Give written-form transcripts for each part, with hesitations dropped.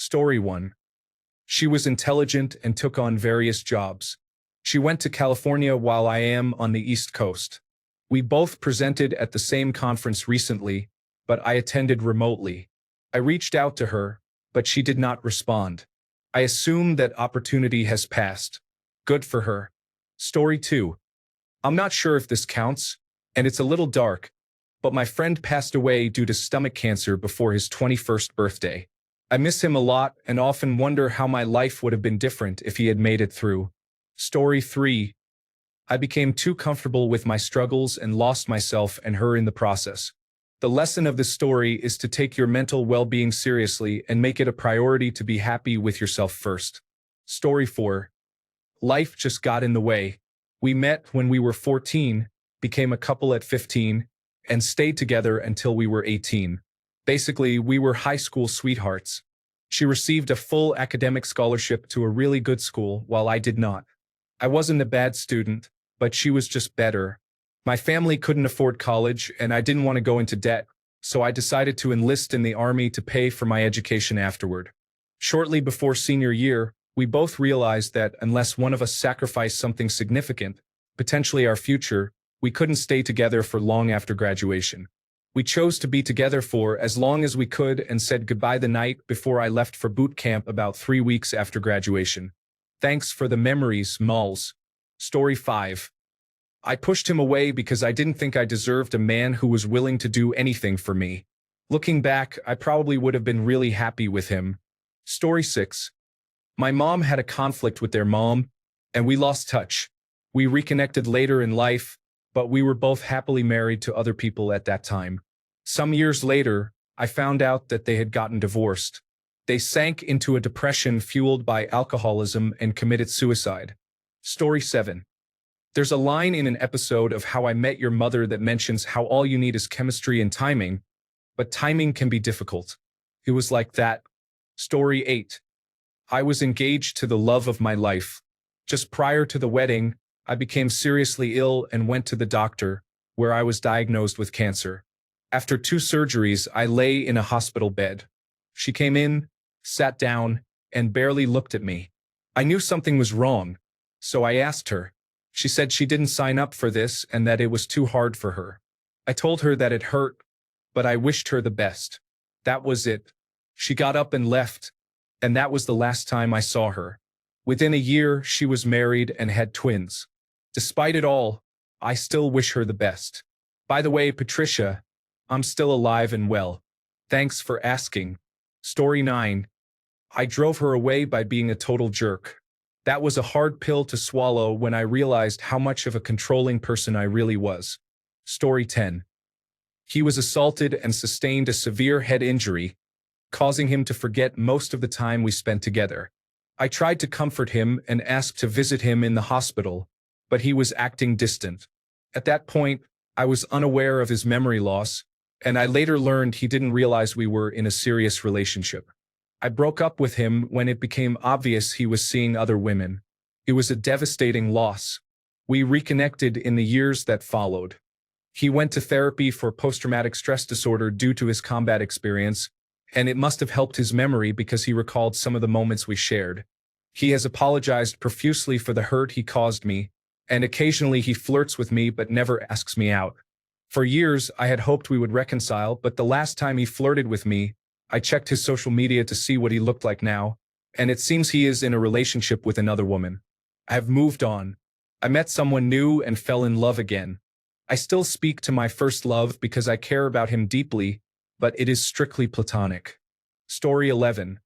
Story 1. She was intelligent and took on various jobs. She went to California while I am on the East Coast. We both presented at the same conference recently, but I attended remotely. I reached out to her, but she did not respond. I assume that opportunity has passed. Good for her. Story 2. I'm not sure if this counts, and it's a little dark, but my friend passed away due to stomach cancer before his 21st birthday. I miss him a lot and often wonder how my life would have been different if he had made it through. Story 3. I became too comfortable with my struggles and lost myself and her in the process. The lesson of this story is to take your mental well-being seriously and make it a priority to be happy with yourself first. Story 4. Life just got in the way. We met when we were 14, became a couple at 15, and stayed together until we were 18. Basically, we were high school sweethearts. She received a full academic scholarship to a really good school while I did not. I wasn't a bad student, but she was just better. My family couldn't afford college and I didn't want to go into debt, so I decided to enlist in the army to pay for my education afterward. Shortly before senior year, we both realized that unless one of us sacrificed something significant, potentially our future, we couldn't stay together for long after graduation. We chose to be together for as long as we could and said goodbye the night before I left for boot camp about 3 weeks after graduation. Thanks for the memories, Malls. Story 5. I pushed him away because I didn't think I deserved a man who was willing to do anything for me. Looking back, I probably would have been really happy with him. Story 6. My mom had a conflict with their mom, and we lost touch. We reconnected later in life, but we were both happily married to other people at that time. Some years later, I found out that they had gotten divorced. They sank into a depression fueled by alcoholism and committed suicide. Story 7. There's a line in an episode of How I Met Your Mother that mentions how all you need is chemistry and timing, but timing can be difficult. It was like that. Story 8. I was engaged to the love of my life. Just prior to the wedding, I became seriously ill and went to the doctor, where I was diagnosed with cancer. After 2 surgeries, I lay in a hospital bed. She came in, sat down, and barely looked at me. I knew something was wrong, so I asked her. She said she didn't sign up for this and that it was too hard for her. I told her that it hurt, but I wished her the best. That was it. She got up and left, and that was the last time I saw her. Within a year, she was married and had twins. Despite it all, I still wish her the best. By the way, Patricia, I'm still alive and well. Thanks for asking. Story 9. I drove her away by being a total jerk. That was a hard pill to swallow when I realized how much of a controlling person I really was. Story 10. He was assaulted and sustained a severe head injury, causing him to forget most of the time we spent together. I tried to comfort him and asked to visit him in the hospital, but he was acting distant. At that point, I was unaware of his memory loss, and I later learned he didn't realize we were in a serious relationship. I broke up with him when it became obvious he was seeing other women. It was a devastating loss. We reconnected in the years that followed. He went to therapy for post-traumatic stress disorder due to his combat experience, and it must have helped his memory because he recalled some of the moments we shared. He has apologized profusely for the hurt he caused me, and occasionally he flirts with me but never asks me out. For years, I had hoped we would reconcile, but the last time he flirted with me, I checked his social media to see what he looked like now, and it seems he is in a relationship with another woman. I have moved on. I met someone new and fell in love again. I still speak to my first love because I care about him deeply, but it is strictly platonic. Story 11.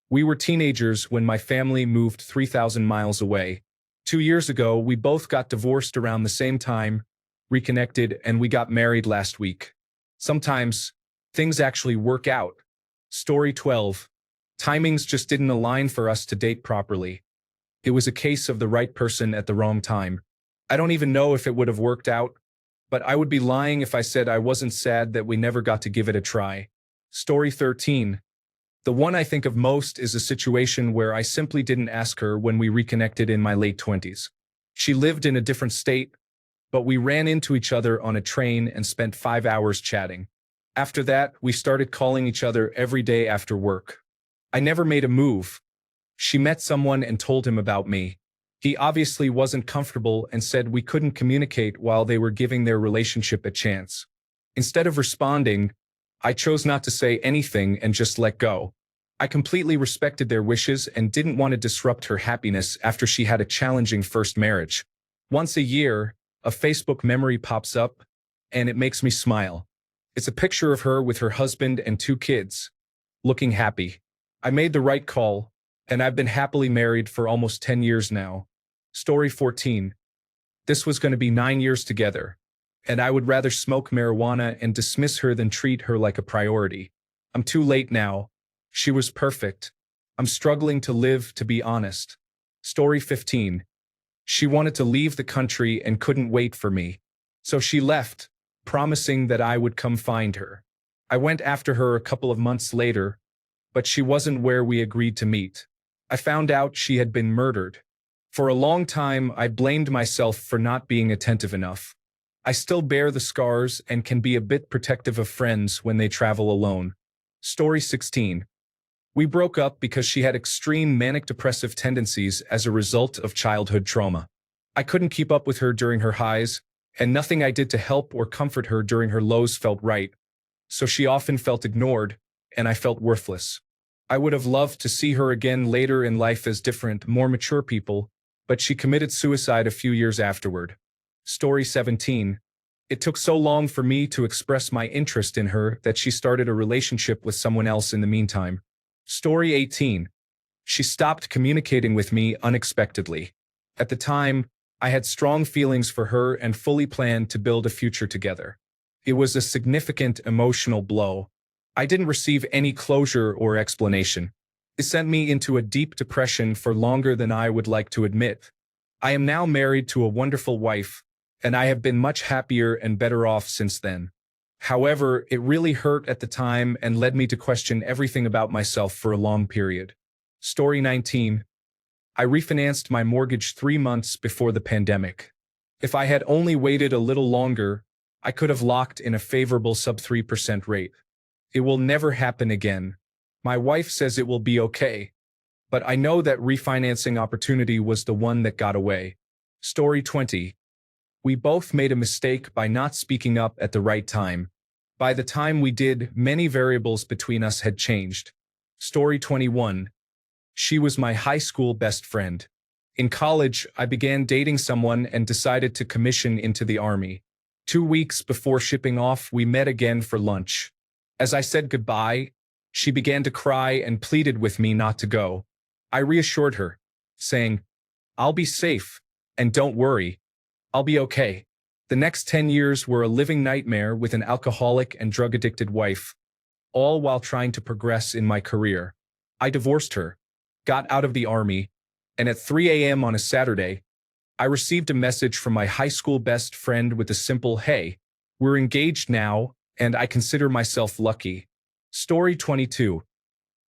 We were teenagers when my family moved 3,000 miles away. 2 years ago, we both got divorced around the same time, reconnected, and we got married last week. Sometimes, things actually work out. Story 12. Timings just didn't align for us to date properly. It was a case of the right person at the wrong time. I don't even know if it would have worked out, but I would be lying if I said I wasn't sad that we never got to give it a try. Story 13. The one I think of most is a situation where I simply didn't ask her when we reconnected in my late 20s. She lived in a different state, but we ran into each other on a train and spent 5 hours chatting. After that, we started calling each other every day after work. I never made a move. She met someone and told him about me. He obviously wasn't comfortable and said we couldn't communicate while they were giving their relationship a chance. Instead of responding, I chose not to say anything and just let go. I completely respected their wishes and didn't want to disrupt her happiness after she had a challenging first marriage. Once a year, a Facebook memory pops up, and it makes me smile. It's a picture of her with her husband and 2 kids, looking happy. I made the right call, and I've been happily married for almost 10 years now. Story 14. This was going to be 9 years together, and I would rather smoke marijuana and dismiss her than treat her like a priority. I'm too late now. She was perfect. I'm struggling to live, to be honest. Story 15. She wanted to leave the country and couldn't wait for me. So she left, promising that I would come find her. I went after her a couple of months later, but she wasn't where we agreed to meet. I found out she had been murdered. For a long time, I blamed myself for not being attentive enough. I still bear the scars and can be a bit protective of friends when they travel alone. Story 16. We broke up because she had extreme manic-depressive tendencies as a result of childhood trauma. I couldn't keep up with her during her highs, and nothing I did to help or comfort her during her lows felt right. So she often felt ignored, and I felt worthless. I would have loved to see her again later in life as different, more mature people, but she committed suicide a few years afterward. Story 17. It took so long for me to express my interest in her that she started a relationship with someone else in the meantime. Story 18. She stopped communicating with me unexpectedly. At the time, I had strong feelings for her and fully planned to build a future together. It was a significant emotional blow. I didn't receive any closure or explanation. It sent me into a deep depression for longer than I would like to admit. I am now married to a wonderful wife, and I have been much happier and better off since then. However, it really hurt at the time and led me to question everything about myself for a long period. Story 19. I refinanced my mortgage 3 months before the pandemic. If I had only waited a little longer, I could have locked in a favorable sub-3% rate. It will never happen again. My wife says it will be okay, but I know that refinancing opportunity was the one that got away. Story 20. We both made a mistake by not speaking up at the right time. By the time we did, many variables between us had changed. Story 21. She was my high school best friend. In college, I began dating someone and decided to commission into the Army. 2 weeks before shipping off, we met again for lunch. As I said goodbye, she began to cry and pleaded with me not to go. I reassured her, saying, "I'll be safe, and don't worry. I'll be okay." The next 10 years were a living nightmare with an alcoholic and drug-addicted wife, all while trying to progress in my career. I divorced her, got out of the Army, and at 3 a.m. on a Saturday, I received a message from my high school best friend with a simple, "Hey, we're engaged now, and I consider myself lucky." Story 22.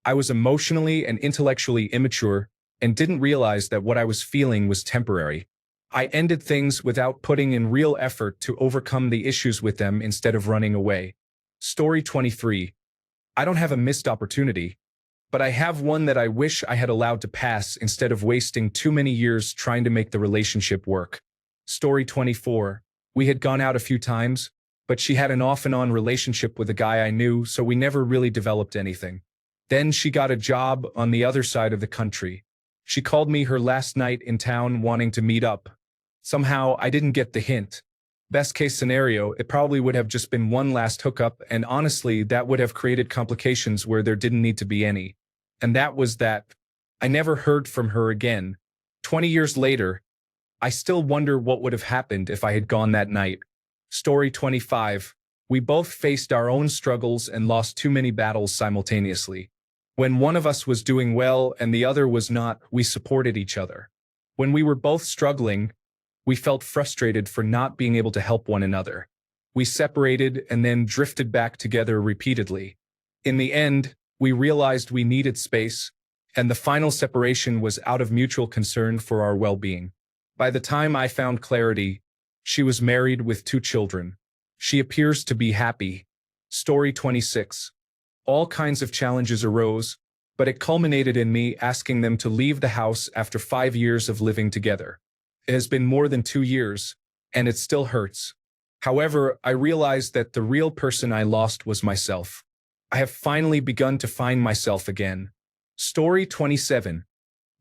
I was emotionally and intellectually immature and didn't realize that what I was feeling was temporary. I ended things without putting in real effort to overcome the issues with them instead of running away. Story 23. I don't have a missed opportunity, but I have one that I wish I had allowed to pass instead of wasting too many years trying to make the relationship work. Story 24. We had gone out a few times, but she had an off-and-on relationship with a guy I knew, so we never really developed anything. Then she got a job on the other side of the country. She called me her last night in town wanting to meet up. Somehow, I didn't get the hint. Best case scenario, it probably would have just been one last hookup, and honestly, that would have created complications where there didn't need to be any. And that was that. I never heard from her again. 20 years later, I still wonder what would have happened if I had gone that night. Story 25. We both faced our own struggles and lost too many battles simultaneously. When one of us was doing well and the other was not, we supported each other. When we were both struggling, we felt frustrated for not being able to help one another. We separated and then drifted back together repeatedly. In the end, we realized we needed space, and the final separation was out of mutual concern for our well-being. By the time I found clarity, she was married with 2 children. She appears to be happy. Story 26. All kinds of challenges arose, but it culminated in me asking them to leave the house after 5 years of living together. It has been more than 2 years, and it still hurts. However, I realized that the real person I lost was myself. I have finally begun to find myself again. Story 27.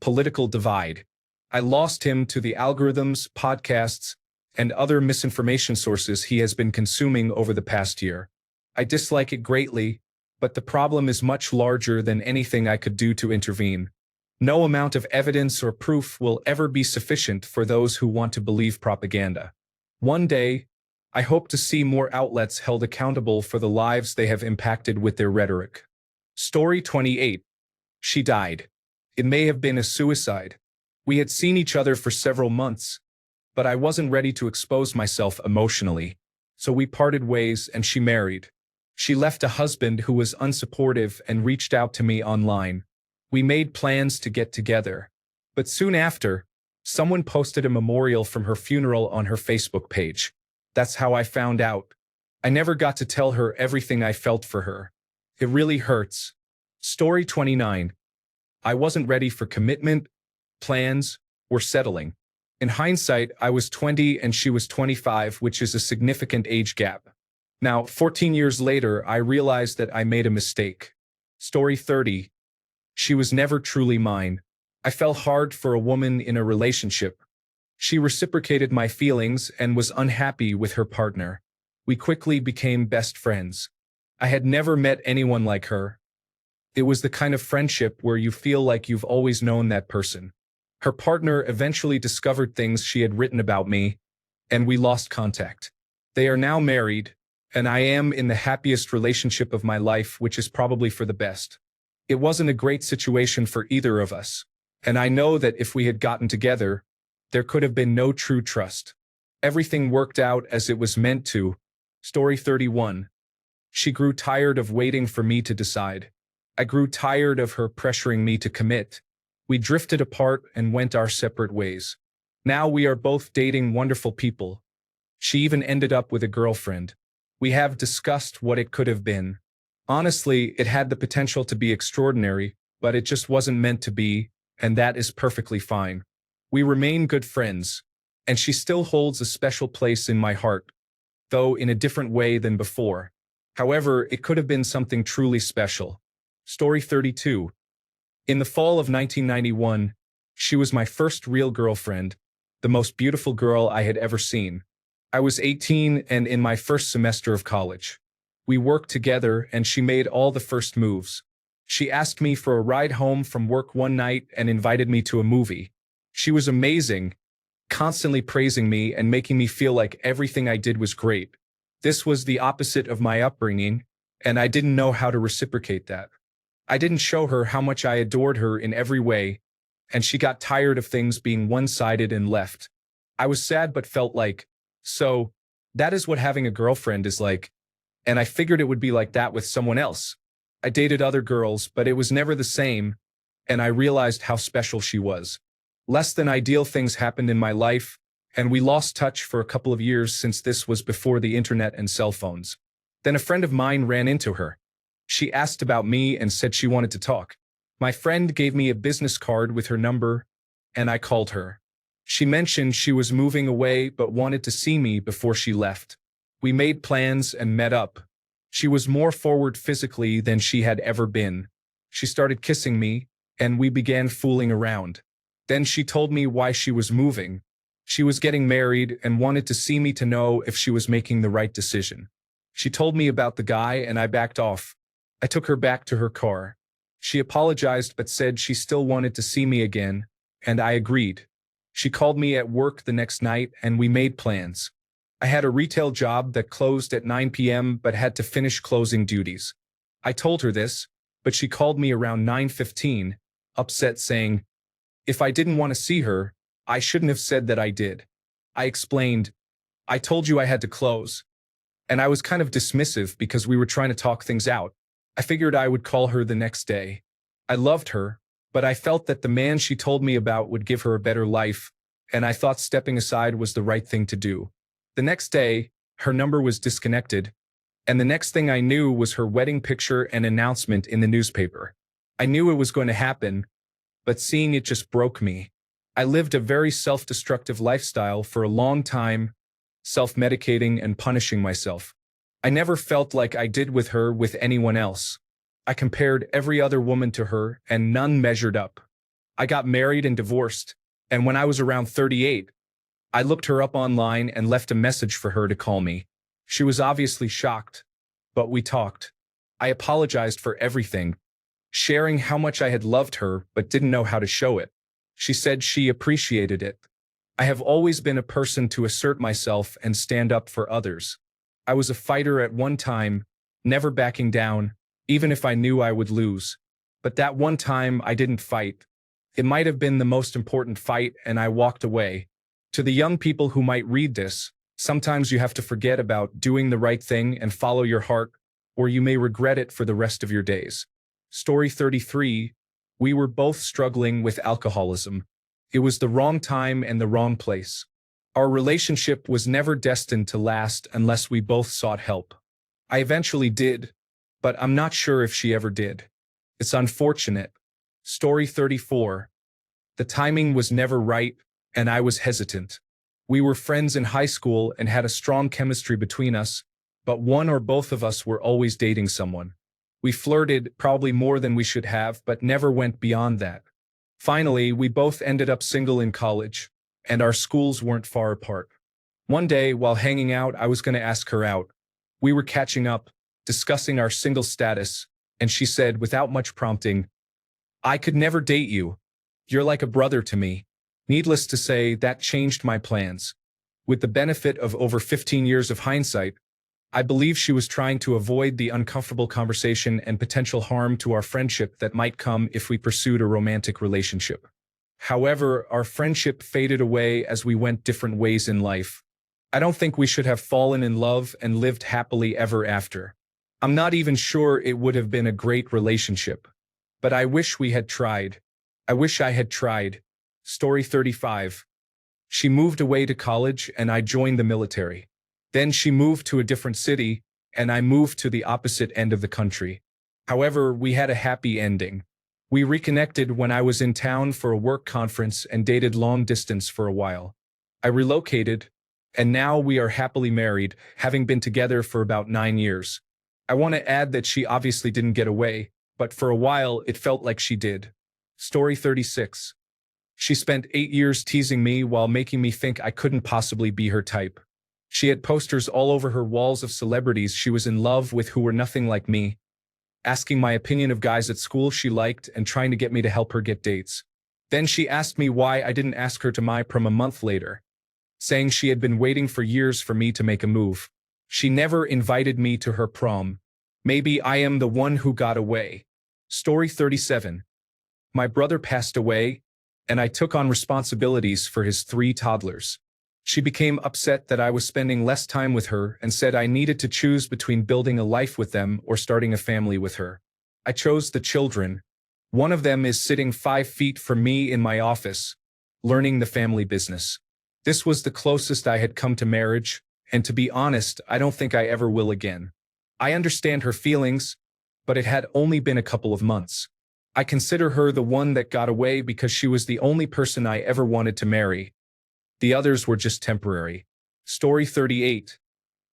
Political divide. I lost him to the algorithms, podcasts, and other misinformation sources he has been consuming over the past year. I dislike it greatly, but the problem is much larger than anything I could do to intervene. No amount of evidence or proof will ever be sufficient for those who want to believe propaganda. One day, I hope to see more outlets held accountable for the lives they have impacted with their rhetoric. Story 28. She died. It may have been a suicide. We had seen each other for several months, but I wasn't ready to expose myself emotionally. So we parted ways and she married. She left a husband who was unsupportive and reached out to me online. We made plans to get together. But soon after, someone posted a memorial from her funeral on her Facebook page. That's how I found out. I never got to tell her everything I felt for her. It really hurts. Story 29. I wasn't ready for commitment, plans, or settling. In hindsight, I was 20 and she was 25, which is a significant age gap. Now, 14 years later, I realized that I made a mistake. Story 30. She was never truly mine. I fell hard for a woman in a relationship. She reciprocated my feelings and was unhappy with her partner. We quickly became best friends. I had never met anyone like her. It was the kind of friendship where you feel like you've always known that person. Her partner eventually discovered things she had written about me, and we lost contact. They are now married, and I am in the happiest relationship of my life, which is probably for the best. It wasn't a great situation for either of us, and I know that if we had gotten together, there could have been no true trust. Everything worked out as it was meant to. Story 31. She grew tired of waiting for me to decide. I grew tired of her pressuring me to commit. We drifted apart and went our separate ways. Now we are both dating wonderful people. She even ended up with a girlfriend. We have discussed what it could have been. Honestly, it had the potential to be extraordinary, but it just wasn't meant to be, and that is perfectly fine. We remain good friends, and she still holds a special place in my heart, though in a different way than before. However, it could have been something truly special. Story 32. In the fall of 1991, she was my first real girlfriend, the most beautiful girl I had ever seen. I was 18 and in my first semester of college. We worked together and she made all the first moves. She asked me for a ride home from work one night and invited me to a movie. She was amazing, constantly praising me and making me feel like everything I did was great. This was the opposite of my upbringing, and I didn't know how to reciprocate that. I didn't show her how much I adored her in every way, and she got tired of things being one-sided and left. I was sad but felt like, so, that is what having a girlfriend is like, and I figured it would be like that with someone else. I dated other girls, but it was never the same, and I realized how special she was. Less than ideal things happened in my life, and we lost touch for a couple of years since this was before the internet and cell phones. Then a friend of mine ran into her. She asked about me and said she wanted to talk. My friend gave me a business card with her number, and I called her. She mentioned she was moving away but wanted to see me before she left. We made plans and met up. She was more forward physically than she had ever been. She started kissing me, and we began fooling around. Then she told me why she was moving. She was getting married and wanted to see me to know if she was making the right decision. She told me about the guy and I backed off. I took her back to her car. She apologized but said she still wanted to see me again, and I agreed. She called me at work the next night and we made plans. I had a retail job that closed at 9 p.m. but had to finish closing duties. I told her this, but she called me around 9:15, upset saying, if I didn't want to see her, I shouldn't have said that I did. I explained, I told you I had to close. And I was kind of dismissive because we were trying to talk things out. I figured I would call her the next day. I loved her, but I felt that the man she told me about would give her a better life, and I thought stepping aside was the right thing to do. The next day, her number was disconnected, and the next thing I knew was her wedding picture and announcement in the newspaper. I knew it was going to happen, but seeing it just broke me. I lived a very self-destructive lifestyle for a long time, self-medicating and punishing myself. I never felt like I did with her with anyone else. I compared every other woman to her, and none measured up. I got married and divorced, and when I was around 38, I looked her up online and left a message for her to call me. She was obviously shocked, but we talked. I apologized for everything, sharing how much I had loved her but didn't know how to show it. She said she appreciated it. I have always been a person to assert myself and stand up for others. I was a fighter at one time, never backing down, even if I knew I would lose. But that one time I didn't fight. It might have been the most important fight, and I walked away. To the young people who might read this, sometimes you have to forget about doing the right thing and follow your heart, or you may regret it for the rest of your days. Story 33. We were both struggling with alcoholism. It was the wrong time and the wrong place. Our relationship was never destined to last unless we both sought help. I eventually did, but I'm not sure if she ever did. It's unfortunate. Story 34. The timing was never right, and I was hesitant. We were friends in high school and had a strong chemistry between us, but one or both of us were always dating someone. We flirted, probably more than we should have, but never went beyond that. Finally, we both ended up single in college, and our schools weren't far apart. One day, while hanging out, I was going to ask her out. We were catching up, discussing our single status, and she said, without much prompting, "I could never date you. You're like a brother to me." Needless to say, that changed my plans. With the benefit of over 15 years of hindsight, I believe she was trying to avoid the uncomfortable conversation and potential harm to our friendship that might come if we pursued a romantic relationship. However, our friendship faded away as we went different ways in life. I don't think we should have fallen in love and lived happily ever after. I'm not even sure it would have been a great relationship. But I wish we had tried. I wish I had tried. Story 35. She moved away to college and I joined the military. Then she moved to a different city, and I moved to the opposite end of the country. However, we had a happy ending. We reconnected when I was in town for a work conference and dated long distance for a while. I relocated, and now we are happily married, having been together for about 9 years. I want to add that she obviously didn't get away, but for a while it felt like she did. Story 36. She spent 8 years teasing me while making me think I couldn't possibly be her type. She had posters all over her walls of celebrities she was in love with who were nothing like me, asking my opinion of guys at school she liked and trying to get me to help her get dates. Then she asked me why I didn't ask her to my prom a month later, saying she had been waiting for years for me to make a move. She never invited me to her prom. Maybe I am the one who got away. Story 37. My brother passed away, and I took on responsibilities for his 3 toddlers. She became upset that I was spending less time with her and said I needed to choose between building a life with them or starting a family with her. I chose the children. One of them is sitting 5 feet from me in my office, learning the family business. This was the closest I had come to marriage, and to be honest, I don't think I ever will again. I understand her feelings, but it had only been a couple of months. I consider her the one that got away because she was the only person I ever wanted to marry. The others were just temporary. Story 38.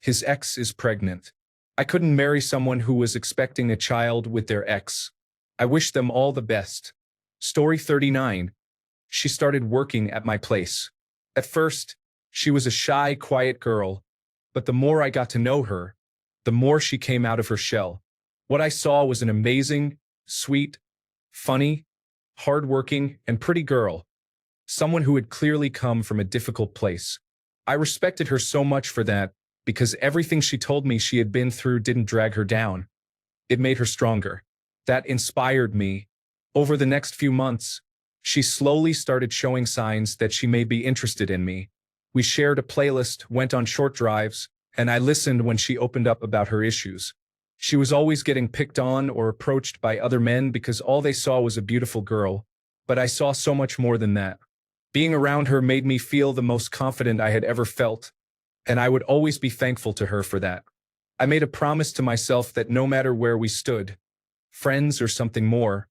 His ex is pregnant. I couldn't marry someone who was expecting a child with their ex. I wish them all the best. Story 39. She started working at my place. At first, she was a shy, quiet girl, but the more I got to know her, the more she came out of her shell. What I saw was an amazing, sweet, funny, hardworking, and pretty girl. Someone who had clearly come from a difficult place. I respected her so much for that, because everything she told me she had been through didn't drag her down. It made her stronger. That inspired me. Over the next few months, she slowly started showing signs that she may be interested in me. We shared a playlist, went on short drives, and I listened when she opened up about her issues. She was always getting picked on or approached by other men because all they saw was a beautiful girl, but I saw so much more than that. Being around her made me feel the most confident I had ever felt, and I would always be thankful to her for that. I made a promise to myself that no matter where we stood, friends or something more,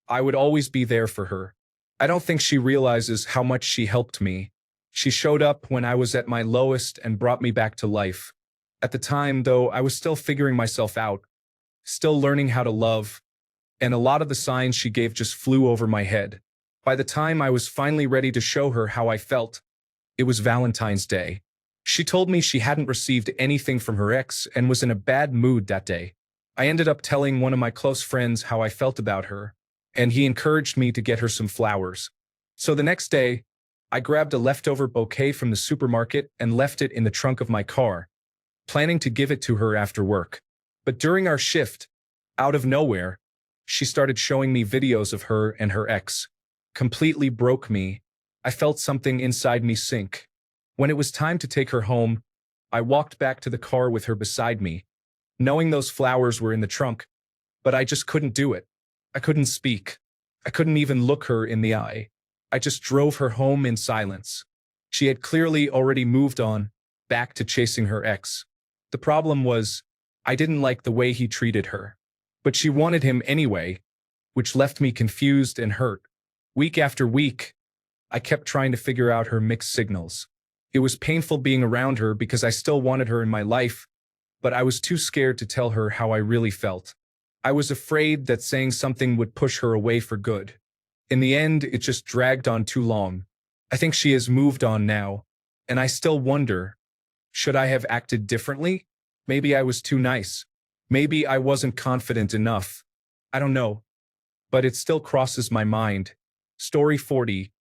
I would always be there for her. I don't think she realizes how much she helped me. She showed up when I was at my lowest and brought me back to life. At the time, though, I was still figuring myself out, still learning how to love, and a lot of the signs she gave just flew over my head. By the time I was finally ready to show her how I felt, it was Valentine's Day. She told me she hadn't received anything from her ex and was in a bad mood that day. I ended up telling one of my close friends how I felt about her, and he encouraged me to get her some flowers. So the next day, I grabbed a leftover bouquet from the supermarket and left it in the trunk of my car, planning to give it to her after work. But during our shift, out of nowhere, she started showing me videos of her and her ex. Completely broke me. I felt something inside me sink. When it was time to take her home, I walked back to the car with her beside me, knowing those flowers were in the trunk, but I just couldn't do it. I couldn't speak. I couldn't even look her in the eye. I just drove her home in silence. She had clearly already moved on, back to chasing her ex. The problem was, I didn't like the way he treated her. But she wanted him anyway, which left me confused and hurt. Week after week, I kept trying to figure out her mixed signals. It was painful being around her because I still wanted her in my life, but I was too scared to tell her how I really felt. I was afraid that saying something would push her away for good. In the end, it just dragged on too long. I think she has moved on now, and I still wonder, should I have acted differently? Maybe I was too nice. Maybe I wasn't confident enough. I don't know. But it still crosses my mind. Story 40.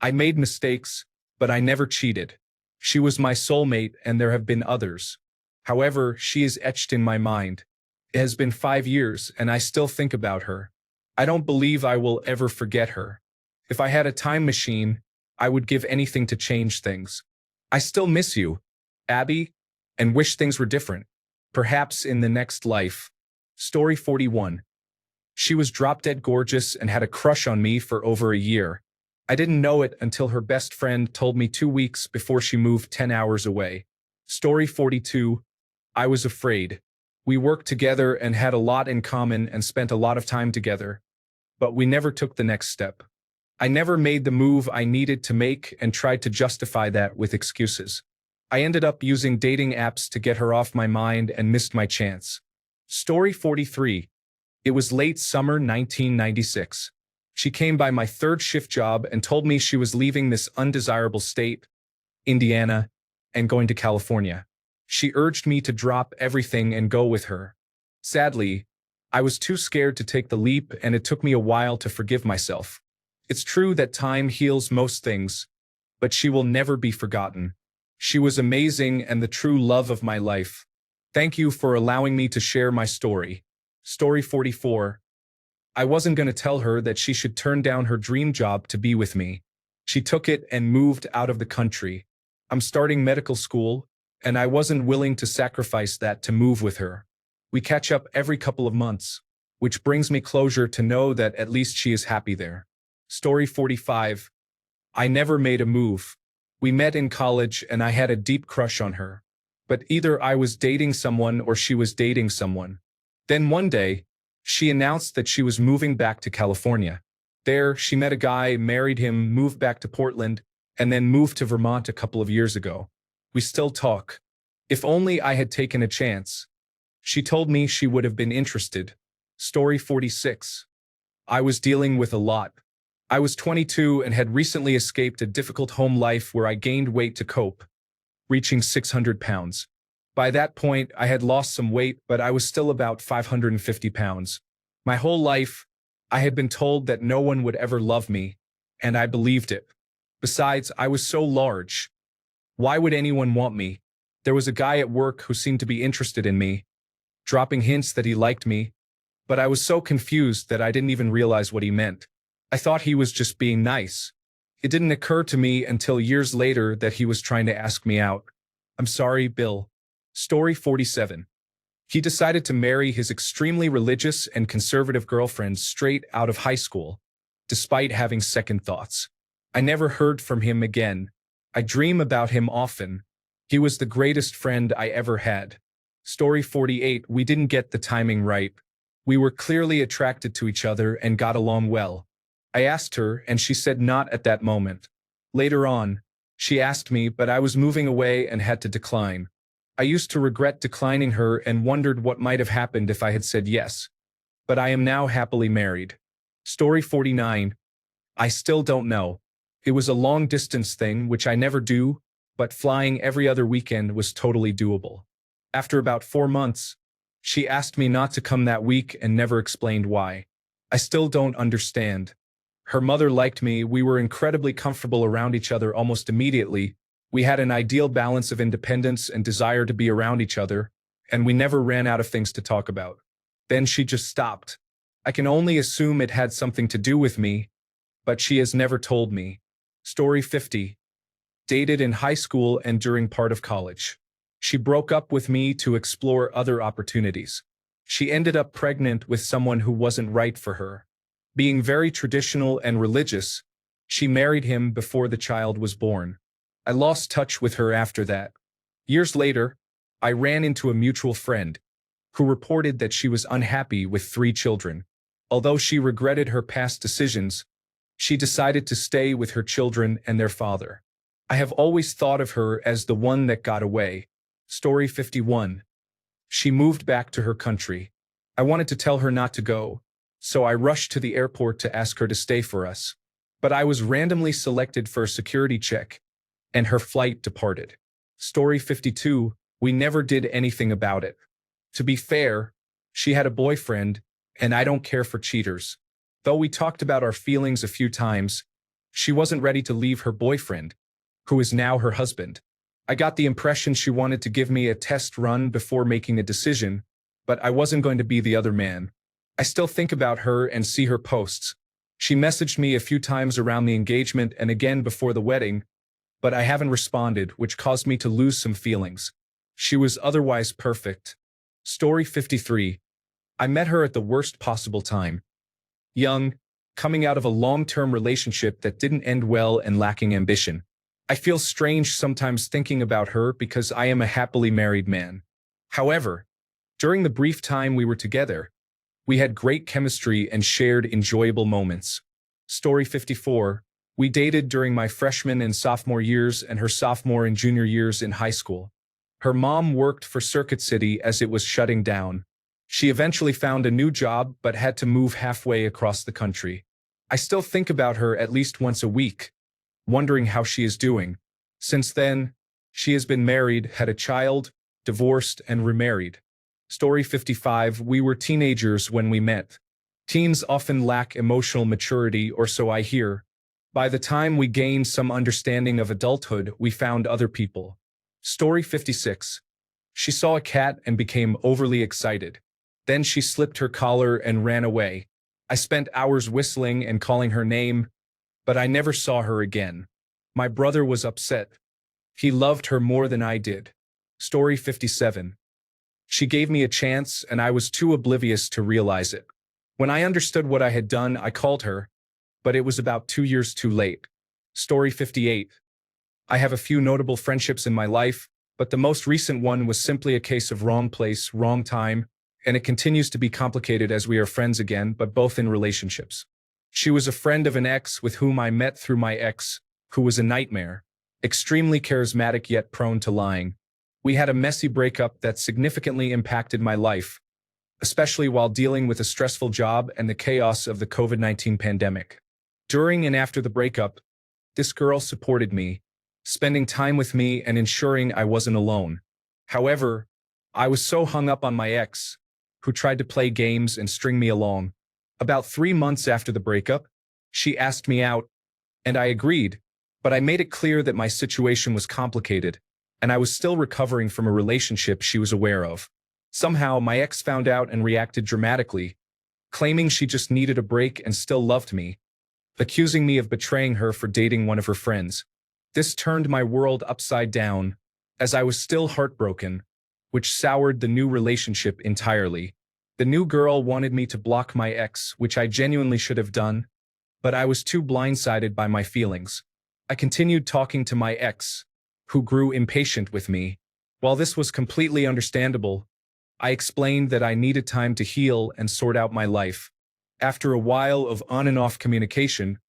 I made mistakes, but I never cheated. She was my soulmate, and there have been others. However, she is etched in my mind. It has been 5 years, and I still think about her. I don't believe I will ever forget her. If I had a time machine, I would give anything to change things. I still miss you, Abby, and wish things were different. Perhaps in the next life. Story 41. She was drop-dead gorgeous and had a crush on me for over a year. I didn't know it until her best friend told me 2 weeks before she moved 10 hours away. Story 42. I was afraid. We worked together and had a lot in common and spent a lot of time together. But we never took the next step. I never made the move I needed to make and tried to justify that with excuses. I ended up using dating apps to get her off my mind and missed my chance. Story 43. It was late summer 1996. She came by my third shift job and told me she was leaving this undesirable state, Indiana, and going to California. She urged me to drop everything and go with her. Sadly, I was too scared to take the leap, and it took me a while to forgive myself. It's true that time heals most things, but she will never be forgotten. She was amazing and the true love of my life. Thank you for allowing me to share my story. Story 44. I wasn't going to tell her that she should turn down her dream job to be with me. She took it and moved out of the country. I'm starting medical school, and I wasn't willing to sacrifice that to move with her. We catch up every couple of months, which brings me closure to know that at least she is happy there. Story 45. I never made a move. We met in college and I had a deep crush on her. But either I was dating someone or she was dating someone. Then one day, she announced that she was moving back to California. There, she met a guy, married him, moved back to Portland, and then moved to Vermont a couple of years ago. We still talk. If only I had taken a chance. She told me she would have been interested. Story 46. I was dealing with a lot. I was 22 and had recently escaped a difficult home life where I gained weight to cope, reaching 600 pounds. By that point, I had lost some weight, but I was still about 550 pounds. My whole life, I had been told that no one would ever love me, and I believed it. Besides, I was so large. Why would anyone want me? There was a guy at work who seemed to be interested in me, dropping hints that he liked me, but I was so confused that I didn't even realize what he meant. I thought he was just being nice. It didn't occur to me until years later that he was trying to ask me out. I'm sorry, Bill. Story 47. He decided to marry his extremely religious and conservative girlfriend straight out of high school, despite having second thoughts. I never heard from him again. I dream about him often. He was the greatest friend I ever had. Story 48. We didn't get the timing right. We were clearly attracted to each other and got along well. I asked her, and she said not at that moment. Later on, she asked me, but I was moving away and had to decline. I used to regret declining her and wondered what might have happened if I had said yes. But I am now happily married. Story 49. I still don't know. It was a long-distance thing, which I never do, but flying every other weekend was totally doable. After about 4 months, she asked me not to come that week and never explained why. I still don't understand. Her mother liked me, we were incredibly comfortable around each other almost immediately, we had an ideal balance of independence and desire to be around each other, and we never ran out of things to talk about. Then she just stopped. I can only assume it had something to do with me, but she has never told me. Story 50. Dated in high school and during part of college. She broke up with me to explore other opportunities. She ended up pregnant with someone who wasn't right for her. Being very traditional and religious, she married him before the child was born. I lost touch with her after that. Years later, I ran into a mutual friend who reported that she was unhappy with 3 children. Although she regretted her past decisions, she decided to stay with her children and their father. I have always thought of her as the one that got away. Story 51. She moved back to her country. I wanted to tell her not to go, so I rushed to the airport to ask her to stay for us. But I was randomly selected for a security check, and her flight departed. Story 52. We never did anything about it. To be fair, she had a boyfriend, and I don't care for cheaters. Though we talked about our feelings a few times, she wasn't ready to leave her boyfriend, who is now her husband. I got the impression she wanted to give me a test run before making a decision, but I wasn't going to be the other man. I still think about her and see her posts. She messaged me a few times around the engagement and again before the wedding, but I haven't responded, which caused me to lose some feelings. She was otherwise perfect. Story 53. I met her at the worst possible time. Young, coming out of a long-term relationship that didn't end well and lacking ambition. I feel strange sometimes thinking about her because I am a happily married man. However, during the brief time we were together, we had great chemistry and shared enjoyable moments. Story 54. We dated during my freshman and sophomore years and her sophomore and junior years in high school. Her mom worked for Circuit City as it was shutting down. She eventually found a new job but had to move halfway across the country. I still think about her at least once a week, wondering how she is doing. Since then, she has been married, had a child, divorced, and remarried. Story 55. We were teenagers when we met. Teens often lack emotional maturity, or so I hear. By the time we gained some understanding of adulthood, we found other people. Story 56. She saw a cat and became overly excited. Then she slipped her collar and ran away. I spent hours whistling and calling her name, but I never saw her again. My brother was upset. He loved her more than I did. Story 57. She gave me a chance, and I was too oblivious to realize it. When I understood what I had done, I called her, but it was about 2 years too late. Story 58. I have a few notable friendships in my life, but the most recent one was simply a case of wrong place, wrong time, and it continues to be complicated as we are friends again, but both in relationships. She was a friend of an ex with whom I met through my ex, who was a nightmare, extremely charismatic yet prone to lying. We had a messy breakup that significantly impacted my life, especially while dealing with a stressful job and the chaos of the COVID-19 pandemic. During and after the breakup, this girl supported me, spending time with me and ensuring I wasn't alone. However, I was so hung up on my ex, who tried to play games and string me along. About 3 months after the breakup, she asked me out, and I agreed, but I made it clear that my situation was complicated, and I was still recovering from a relationship she was aware of. Somehow, my ex found out and reacted dramatically, claiming she just needed a break and still loved me, accusing me of betraying her for dating one of her friends. This turned my world upside down, as I was still heartbroken, which soured the new relationship entirely. The new girl wanted me to block my ex, which I genuinely should have done, but I was too blindsided by my feelings. I continued talking to my ex, who grew impatient with me. While this was completely understandable, I explained that I needed time to heal and sort out my life. After a while of on and off communication,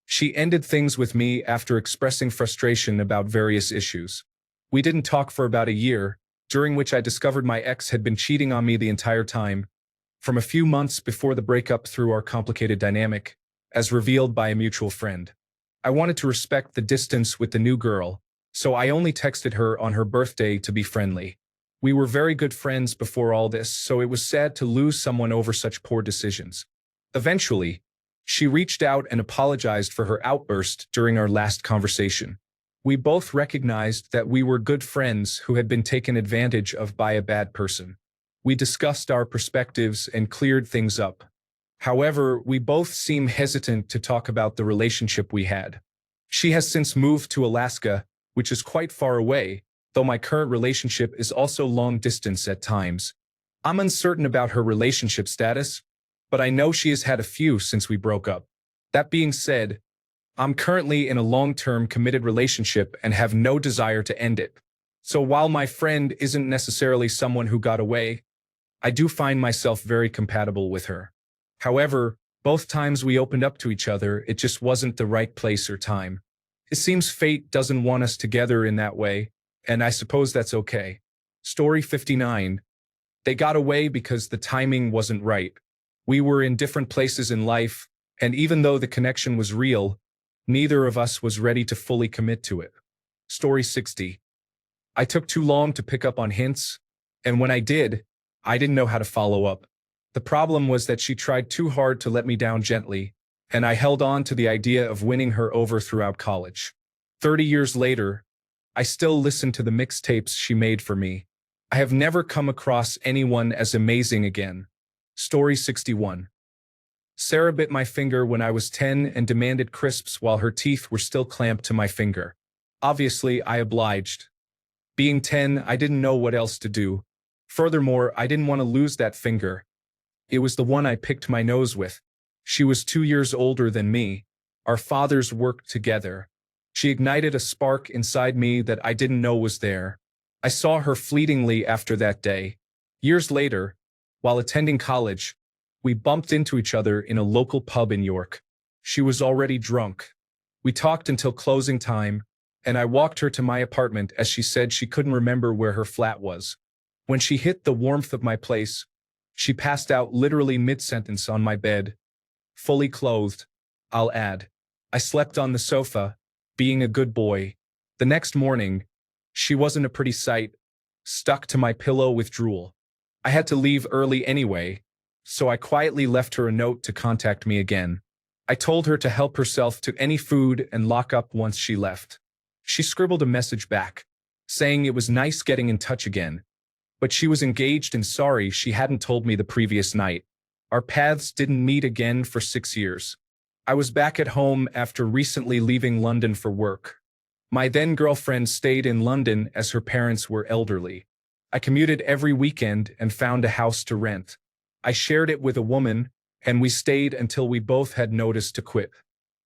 she ended things with me after expressing frustration about various issues. We didn't talk for about a year, during which I discovered my ex had been cheating on me the entire time, from a few months before the breakup through our complicated dynamic, as revealed by a mutual friend. I wanted to respect the distance with the new girl, so I only texted her on her birthday to be friendly. We were very good friends before all this, so it was sad to lose someone over such poor decisions. Eventually, she reached out and apologized for her outburst during our last conversation. We both recognized that we were good friends who had been taken advantage of by a bad person. We discussed our perspectives and cleared things up. However, we both seem hesitant to talk about the relationship we had. She has since moved to Alaska, which is quite far away, though my current relationship is also long distance at times. I'm uncertain about her relationship status, but I know she has had a few since we broke up. That being said, I'm currently in a long-term committed relationship and have no desire to end it. So while my friend isn't necessarily someone who got away, I do find myself very compatible with her. However, both times we opened up to each other, it just wasn't the right place or time. It seems fate doesn't want us together in that way, and I suppose that's okay. Story 59. They got away because the timing wasn't right. We were in different places in life, and even though the connection was real, neither of us was ready to fully commit to it. Story 60. I took too long to pick up on hints, and when I did, I didn't know how to follow up. The problem was that she tried too hard to let me down gently, and I held on to the idea of winning her over throughout college. 30 years later, I still listen to the mixtapes she made for me. I have never come across anyone as amazing again. Story 61. Sarah bit my finger when I was 10 and demanded crisps while her teeth were still clamped to my finger. Obviously, I obliged. Being 10, I didn't know what else to do. Furthermore, I didn't want to lose that finger. It was the one I picked my nose with. She was 2 years older than me. Our fathers worked together. She ignited a spark inside me that I didn't know was there. I saw her fleetingly after that day. Years later, while attending college, we bumped into each other in a local pub in York. She was already drunk. We talked until closing time, and I walked her to my apartment as she said she couldn't remember where her flat was. When she hit the warmth of my place, she passed out literally mid-sentence on my bed. Fully clothed, I'll add. I slept on the sofa, being a good boy. The next morning, she wasn't a pretty sight, stuck to my pillow with drool. I had to leave early anyway, so I quietly left her a note to contact me again. I told her to help herself to any food and lock up once she left. She scribbled a message back, saying it was nice getting in touch again, but she was engaged and sorry she hadn't told me the previous night. Our paths didn't meet again for 6 years. I was back at home after recently leaving London for work. My then-girlfriend stayed in London as her parents were elderly. I commuted every weekend and found a house to rent. I shared it with a woman, and we stayed until we both had notice to quit.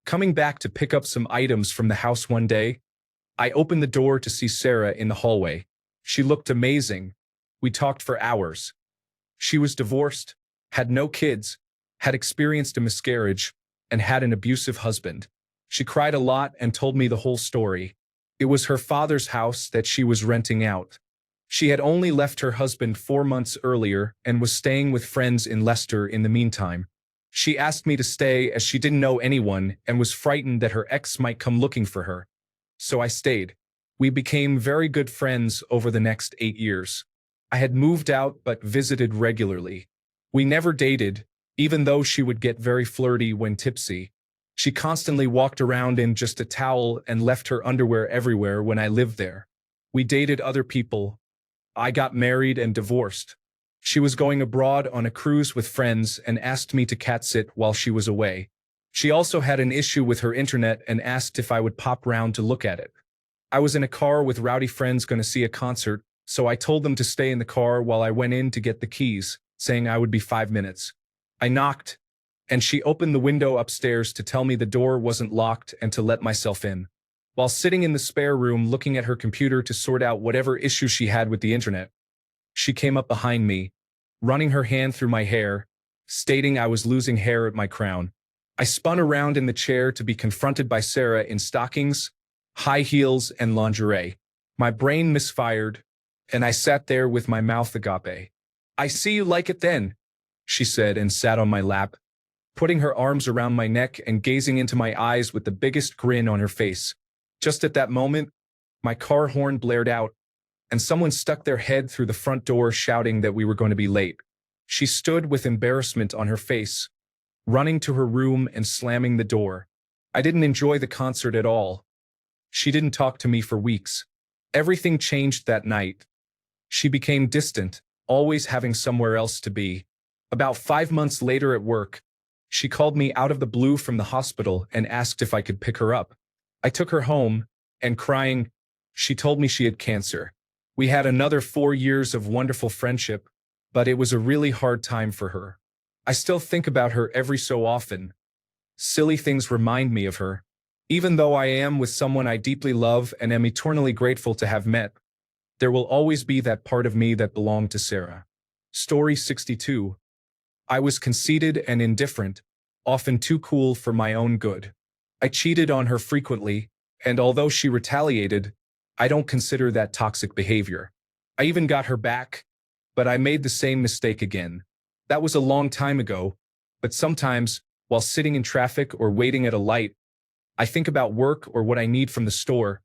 Coming back to pick up some items from the house one day, I opened the door to see Sarah in the hallway. She looked amazing. We talked for hours. She was divorced, had no kids, had experienced a miscarriage, and had an abusive husband. She cried a lot and told me the whole story. It was her father's house that she was renting out. She had only left her husband 4 months earlier and was staying with friends in Leicester in the meantime. She asked me to stay as she didn't know anyone and was frightened that her ex might come looking for her. So I stayed. We became very good friends over the next 8 years. I had moved out but visited regularly. We never dated, even though she would get very flirty when tipsy. She constantly walked around in just a towel and left her underwear everywhere when I lived there. We dated other people. I got married and divorced. She was going abroad on a cruise with friends and asked me to cat sit while she was away. She also had an issue with her internet and asked if I would pop round to look at it. I was in a car with rowdy friends going to see a concert, so I told them to stay in the car while I went in to get the keys, saying I would be 5 minutes. I knocked, and she opened the window upstairs to tell me the door wasn't locked and to let myself in. While sitting in the spare room looking at her computer to sort out whatever issue she had with the internet, She came up behind me, running her hand through my hair, stating I was losing hair at my crown. I spun around in the chair to be confronted by Sarah in stockings, high heels, and lingerie. My brain misfired, and I sat there with my mouth agape. "I see you like it then," she said and sat on my lap, putting her arms around my neck and gazing into my eyes with the biggest grin on her face. Just at that moment, my car horn blared out, and someone stuck their head through the front door shouting that we were going to be late. She stood with embarrassment on her face, running to her room and slamming the door. I didn't enjoy the concert at all. She didn't talk to me for weeks. Everything changed that night. She became distant, always having somewhere else to be. About 5 months later at work, she called me out of the blue from the hospital and asked if I could pick her up. I took her home, and crying, she told me she had cancer. We had another 4 years of wonderful friendship, but it was a really hard time for her. I still think about her every so often. Silly things remind me of her. Even though I am with someone I deeply love and am eternally grateful to have met, there will always be that part of me that belonged to Sarah. Story 62. I was conceited and indifferent, often too cool for my own good. I cheated on her frequently, and although she retaliated, I don't consider that toxic behavior. I even got her back, but I made the same mistake again. That was a long time ago, but sometimes, while sitting in traffic or waiting at a light, I think about work or what I need from the store,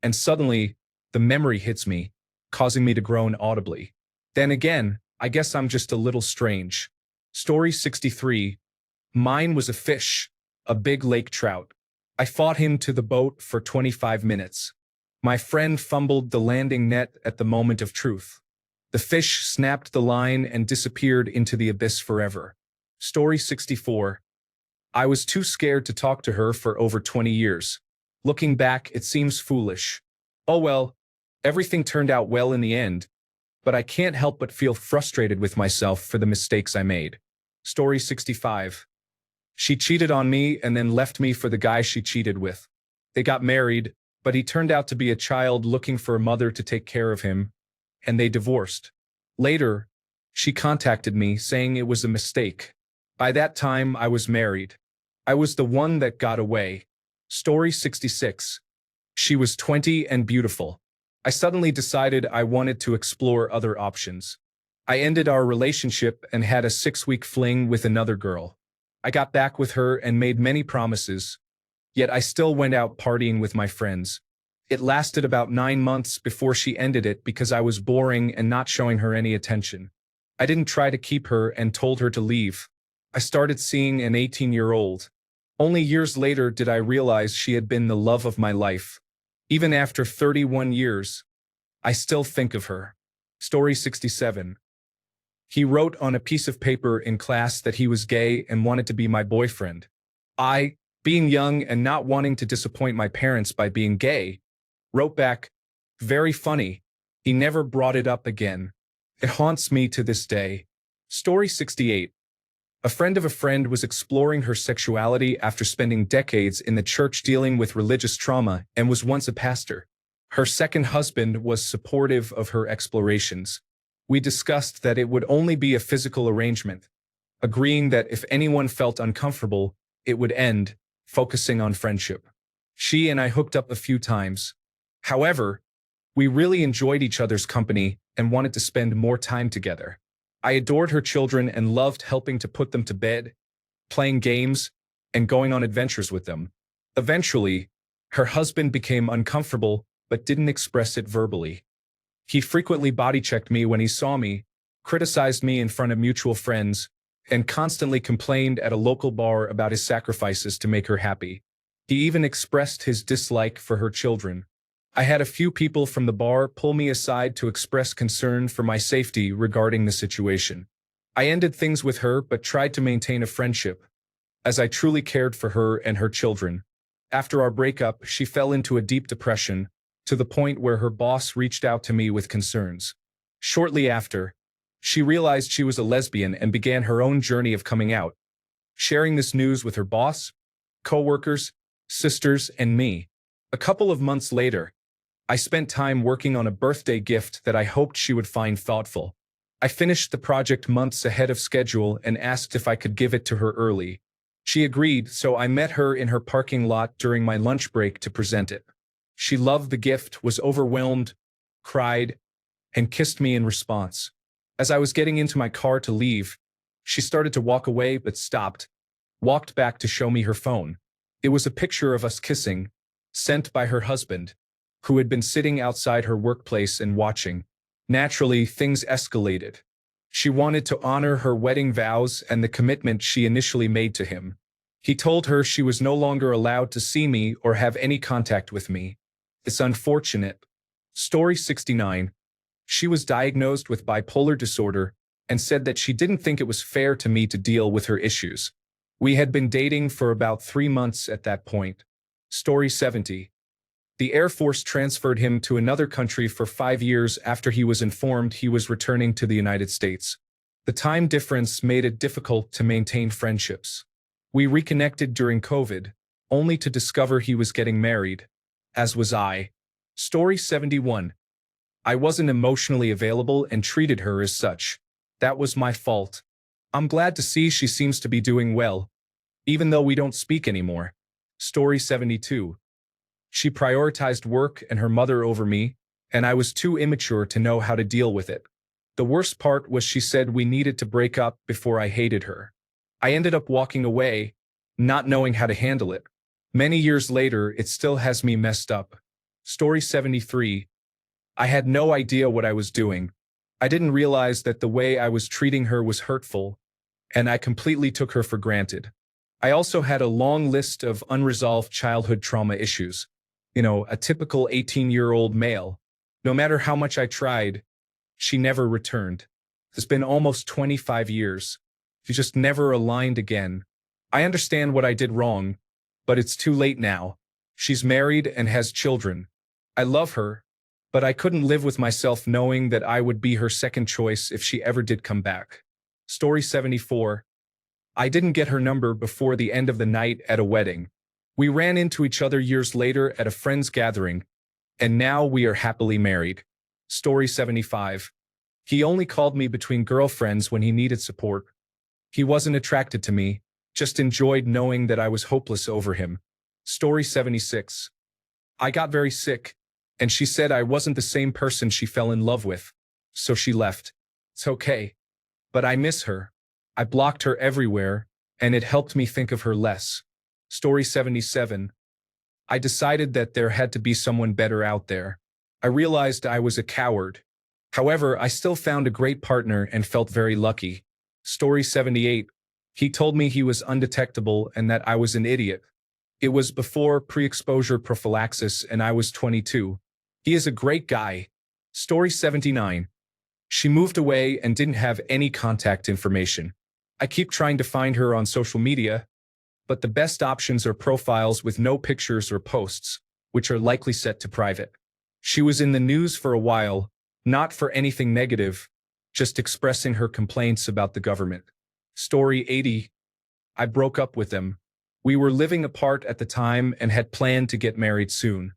and suddenly, the memory hits me, causing me to groan audibly. Then again, I guess I'm just a little strange. Story 63. Mine was a fish, a big lake trout. I fought him to the boat for 25 minutes. My friend fumbled the landing net at the moment of truth. The fish snapped the line and disappeared into the abyss forever. Story 64. I was too scared to talk to her for over 20 years. Looking back, it seems foolish. Oh well, everything turned out well in the end, but I can't help but feel frustrated with myself for the mistakes I made. Story 65. She cheated on me and then left me for the guy she cheated with. They got married, but he turned out to be a child looking for a mother to take care of him, and they divorced. Later, she contacted me saying it was a mistake. By that time, I was married. I was the one that got away. Story 66. She was 20 and beautiful. I suddenly decided I wanted to explore other options. I ended our relationship and had a 6-week fling with another girl. I got back with her and made many promises, yet I still went out partying with my friends. It lasted about 9 months before she ended it because I was boring and not showing her any attention. I didn't try to keep her and told her to leave. I started seeing an 18-year-old. Only years later did I realize she had been the love of my life. Even after 31 years, I still think of her. Story 67. He wrote on a piece of paper in class that he was gay and wanted to be my boyfriend. I, being young and not wanting to disappoint my parents by being gay, wrote back, "Very funny. He never brought it up again." It haunts me to this day. Story 68. A friend of a friend was exploring her sexuality after spending decades in the church dealing with religious trauma and was once a pastor. Her second husband was supportive of her explorations. We discussed that it would only be a physical arrangement, agreeing that if anyone felt uncomfortable, it would end, focusing on friendship. She and I hooked up a few times. However, we really enjoyed each other's company and wanted to spend more time together. I adored her children and loved helping to put them to bed, playing games, and going on adventures with them. Eventually, her husband became uncomfortable but didn't express it verbally. He frequently body-checked me when he saw me, criticized me in front of mutual friends, and constantly complained at a local bar about his sacrifices to make her happy. He even expressed his dislike for her children. I had a few people from the bar pull me aside to express concern for my safety regarding the situation. I ended things with her but tried to maintain a friendship, as I truly cared for her and her children. After our breakup, she fell into a deep depression, to the point where her boss reached out to me with concerns. Shortly after, she realized she was a lesbian and began her own journey of coming out, sharing this news with her boss, co-workers, sisters, and me. A couple of months later, I spent time working on a birthday gift that I hoped she would find thoughtful. I finished the project months ahead of schedule and asked if I could give it to her early. She agreed, so I met her in her parking lot during my lunch break to present it. She loved the gift, was overwhelmed, cried, and kissed me in response. As I was getting into my car to leave, she started to walk away but stopped, walked back to show me her phone. It was a picture of us kissing, sent by her husband, who had been sitting outside her workplace and watching. Naturally, things escalated. She wanted to honor her wedding vows and the commitment she initially made to him. He told her she was no longer allowed to see me or have any contact with me. It's unfortunate. Story 69. She was diagnosed with bipolar disorder and said that she didn't think it was fair to me to deal with her issues. We had been dating for about 3 months at that point. Story 70. The Air Force transferred him to another country for 5 years after he was informed he was returning to the United States. The time difference made it difficult to maintain friendships. We reconnected during COVID, only to discover he was getting married, as was I. Story 71. I wasn't emotionally available and treated her as such. That was my fault. I'm glad to see she seems to be doing well, even though we don't speak anymore. Story 72. She prioritized work and her mother over me, and I was too immature to know how to deal with it. The worst part was she said we needed to break up before I hated her. I ended up walking away, not knowing how to handle it. Many years later, it still has me messed up. Story 73. I had no idea what I was doing. I didn't realize that the way I was treating her was hurtful, and I completely took her for granted. I also had a long list of unresolved childhood trauma issues. A typical 18-year-old male. No matter how much I tried, she never returned. It's been almost 25 years. She just never aligned again. I understand what I did wrong, but it's too late now. She's married and has children. I love her, but I couldn't live with myself knowing that I would be her second choice if she ever did come back. Story 74. I didn't get her number before the end of the night at a wedding. We ran into each other years later at a friend's gathering, and now we are happily married. Story 75. He only called me between girlfriends when he needed support. He wasn't attracted to me, just enjoyed knowing that I was hopeless over him. Story 76. I got very sick, and she said I wasn't the same person she fell in love with, so she left. It's okay, but I miss her. I blocked her everywhere, and it helped me think of her less. Story 77. I decided that there had to be someone better out there. I realized I was a coward. However, I still found a great partner and felt very lucky. Story 78. He told me he was undetectable and that I was an idiot. It was before pre-exposure prophylaxis and I was 22. He is a great guy. Story 79. She moved away and didn't have any contact information. I keep trying to find her on social media, but the best options are profiles with no pictures or posts, which are likely set to private. She was in the news for a while, not for anything negative, just expressing her complaints about the government. Story 80. I broke up with them. We were living apart at the time and had planned to get married soon.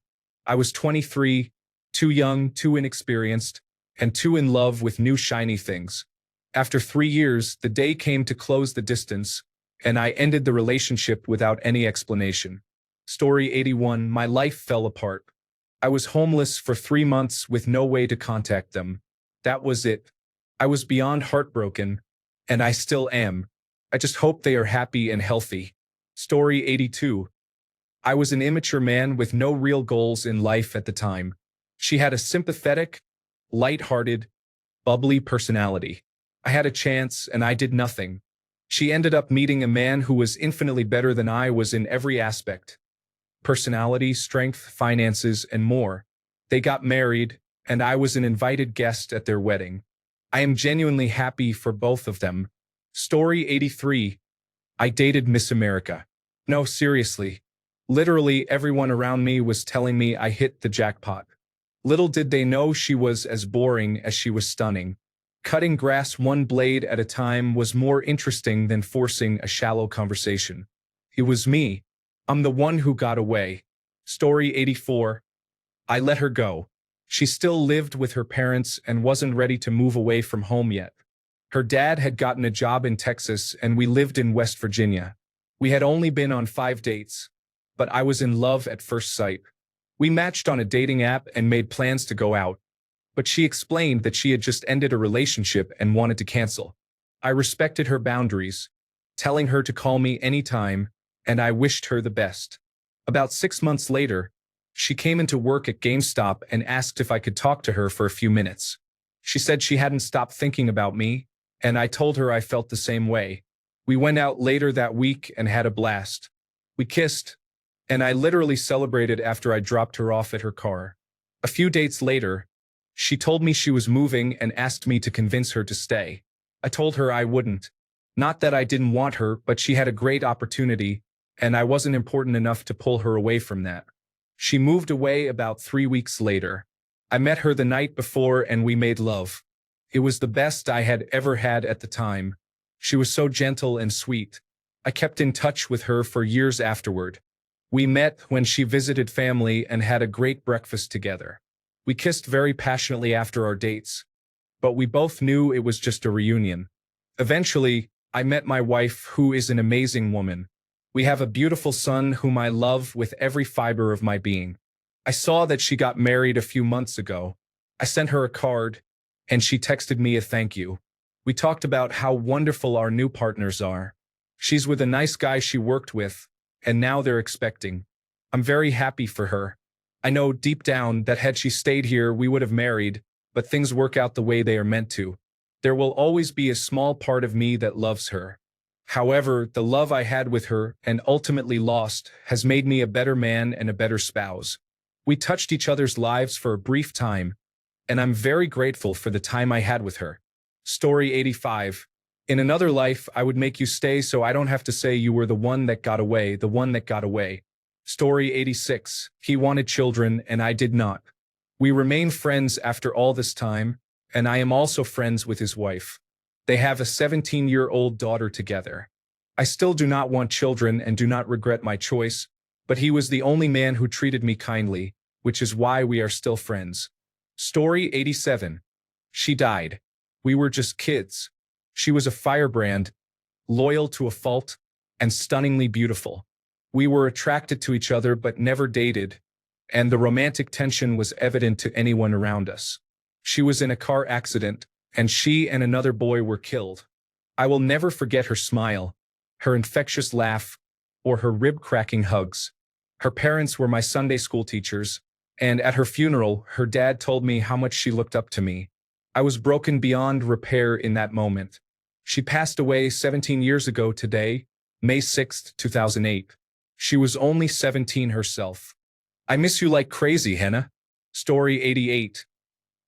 I was 23, too young, too inexperienced, and too in love with new shiny things. After 3 years, the day came to close the distance, and I ended the relationship without any explanation. Story 81. My life fell apart. I was homeless for 3 months with no way to contact them. That was it. I was beyond heartbroken, and I still am. I just hope they are happy and healthy. Story 82. I was an immature man with no real goals in life at the time. She had a sympathetic, light-hearted, bubbly personality. I had a chance, and I did nothing. She ended up meeting a man who was infinitely better than I was in every aspect. Personality, strength, finances, and more. They got married, and I was an invited guest at their wedding. I am genuinely happy for both of them. Story 83. I dated Miss America. No, seriously. Literally everyone around me was telling me I hit the jackpot. Little did they know she was as boring as she was stunning. Cutting grass one blade at a time was more interesting than forcing a shallow conversation. It was me. I'm the one who got away. Story 84. I let her go. She still lived with her parents and wasn't ready to move away from home yet. Her dad had gotten a job in Texas and we lived in West Virginia. We had only been on 5 dates, but I was in love at first sight. We matched on a dating app and made plans to go out, but she explained that she had just ended a relationship and wanted to cancel. I respected her boundaries, telling her to call me anytime, and I wished her the best. About 6 months later, she came into work at GameStop and asked if I could talk to her for a few minutes. She said she hadn't stopped thinking about me, and I told her I felt the same way. We went out later that week and had a blast. We kissed, and I literally celebrated after I dropped her off at her car. A few dates later, she told me she was moving and asked me to convince her to stay. I told her I wouldn't. Not that I didn't want her, but she had a great opportunity, and I wasn't important enough to pull her away from that. She moved away about 3 weeks later. I met her the night before and we made love. It was the best I had ever had at the time. She was so gentle and sweet. I kept in touch with her for years afterward. We met when she visited family and had a great breakfast together. We kissed very passionately after our dates, but we both knew it was just a reunion. Eventually, I met my wife, who is an amazing woman. We have a beautiful son whom I love with every fiber of my being. I saw that she got married a few months ago. I sent her a card, and she texted me a thank you. We talked about how wonderful our new partners are. She's with a nice guy she worked with, and now they're expecting. I'm very happy for her. I know deep down that had she stayed here, we would have married, but things work out the way they are meant to. There will always be a small part of me that loves her. However, the love I had with her and ultimately lost has made me a better man and a better spouse. We touched each other's lives for a brief time, and I'm very grateful for the time I had with her. Story 85. In another life, I would make you stay so I don't have to say you were the one that got away, the one that got away. Story 86. He wanted children and I did not. We remain friends after all this time, and I am also friends with his wife. They have a 17-year-old daughter together. I still do not want children and do not regret my choice, but he was the only man who treated me kindly, which is why we are still friends. Story 87. She died. We were just kids. She was a firebrand, loyal to a fault, and stunningly beautiful. We were attracted to each other but never dated, and the romantic tension was evident to anyone around us. She was in a car accident, and she and another boy were killed. I will never forget her smile, her infectious laugh, or her rib-cracking hugs. Her parents were my Sunday school teachers, and at her funeral, her dad told me how much she looked up to me. I was broken beyond repair in that moment. She passed away 17 years ago today, May 6, 2008. She was only 17 herself. I miss you like crazy, Hannah. Story 88.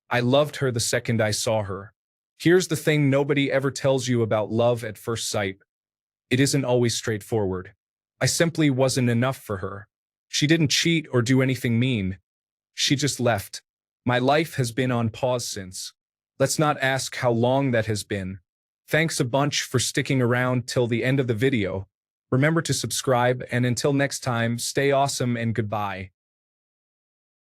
I loved her the second I saw her. Here's the thing nobody ever tells you about love at first sight. It isn't always straightforward. I simply wasn't enough for her. She didn't cheat or do anything mean. She just left. My life has been on pause since. Let's not ask how long that has been. Thanks a bunch for sticking around till the end of the video. Remember to subscribe, and until next time, stay awesome and goodbye.